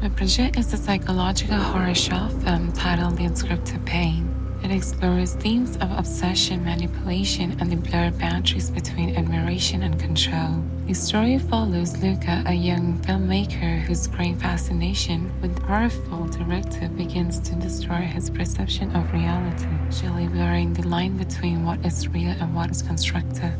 The project is a psychological horror short film titled The Unscripted Pain. It explores themes of obsession, manipulation, and the blurred boundaries between admiration and control. The story follows Luca, a young filmmaker whose growing fascination with the powerful director begins to destroy his perception of reality, usually blurring the line between what is real and what is constructed.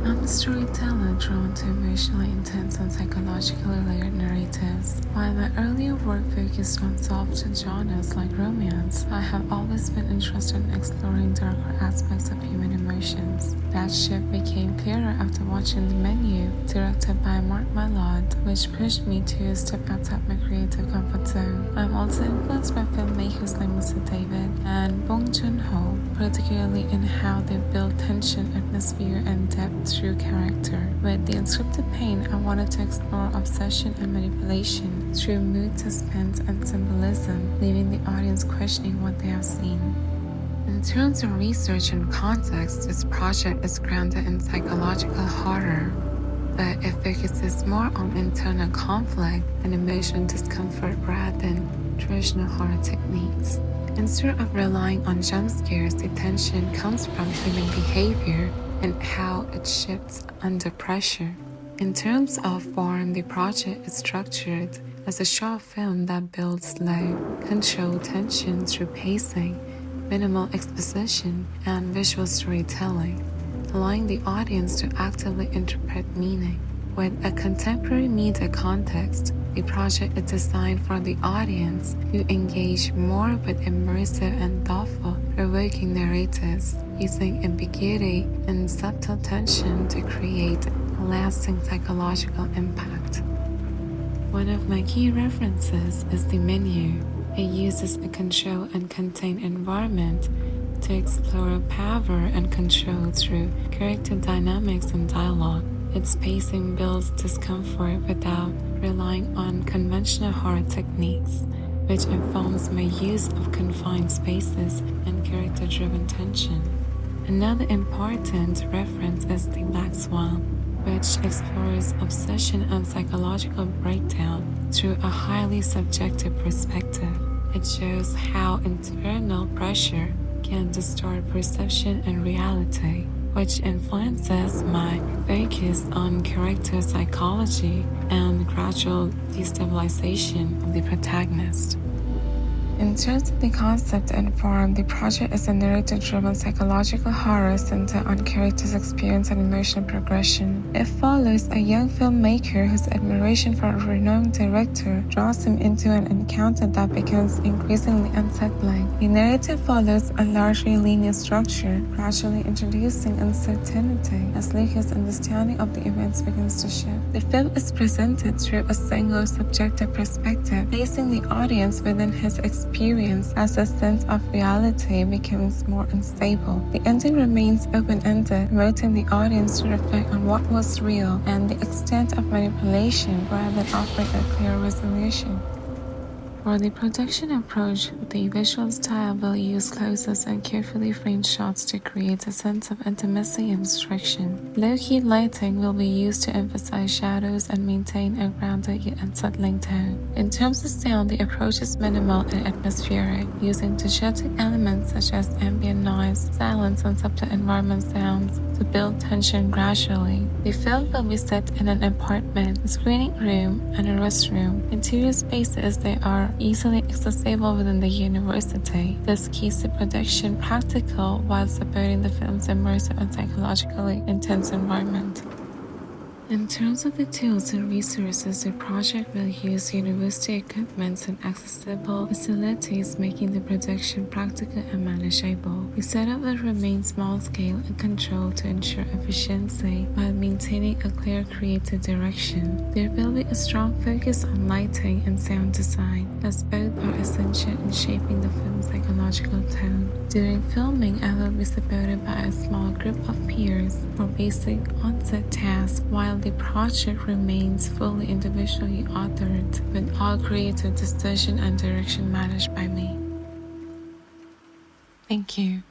I'm a storyteller drawn to emotionally intense and psychologically layered narratives. While my earlier work focused on softer genres like romance, I have always been interested in exploring darker aspects of human emotions. That shift became clearer after watching The Menu, directed by Mark Mylod, which pushed me to step outside my creative comfort zone. I'm also influenced by filmmakers like Mr. David and Bong Joon-ho, particularly in how they build tension, atmosphere, and depth through character. With The Unscripted Pain, I wanted to explore obsession and manipulation through mood, suspense, and symbolism, leaving the audience questioning what they have seen. In terms of research and context, this project is grounded in psychological horror, but it focuses more on internal conflict and emotional discomfort rather than traditional horror techniques. Instead of relying on jump scares, the tension comes from human behavior and how it shifts under pressure. In terms of form, the project is structured as a short film that builds slow, controlled tension through pacing, minimal exposition, and visual storytelling, allowing the audience to actively interpret meaning. With a contemporary media context, the project is designed for the audience who engage more with immersive and thoughtful, provoking narratives, using ambiguity and subtle tension to create a lasting psychological impact. One of my key references is The Menu. It uses a controlled and contained environment to explore power and control through character dynamics and dialogue. Its pacing builds discomfort without relying on conventional horror techniques, which informs my use of confined spaces and character-driven tension. Another important reference is The Black Swan, which explores obsession and psychological breakdown through a highly subjective perspective. It shows how internal pressure can distort perception and reality, which influences my focus on character psychology and gradual destabilization of the protagonist. In terms of the concept and form, the project is a narrative-driven psychological horror centered on characters' experience and emotional progression. It follows a young filmmaker whose admiration for a renowned director draws him into an encounter that becomes increasingly unsettling. The narrative follows a largely linear structure, gradually introducing uncertainty as Luca's understanding of the events begins to shift. The film is presented through a single subjective perspective, placing the audience within his experience as a sense of reality becomes more unstable. The ending remains open-ended, promoting the audience to reflect on what was real and the extent of manipulation rather than offering a clear resolution. For the production approach, the visual style will use close-ups and carefully framed shots to create a sense of intimacy and distraction. Low-key lighting will be used to emphasize shadows and maintain a grounded yet unsettling tone. In terms of sound, the approach is minimal and atmospheric, using diegetic elements such as ambient noise, silence, and subtle environment sounds to build tension gradually. The film will be set in an apartment, a screening room, and a restroom. Interior spaces that are easily accessible within the university. This keeps the production practical while supporting the film's immersive and psychologically intense environment. In terms of the tools and resources, the project will use university equipment and accessible facilities, making the production practical and manageable. The setup will remain small-scale and controlled to ensure efficiency while maintaining a clear creative direction. There will be a strong focus on lighting and sound design, as both are essential in shaping the film's psychological tone. During filming, I will be supported by a small group of peers for basic on-set tasks, while the project remains fully individually authored, with all creative decision and direction managed by me. Thank you.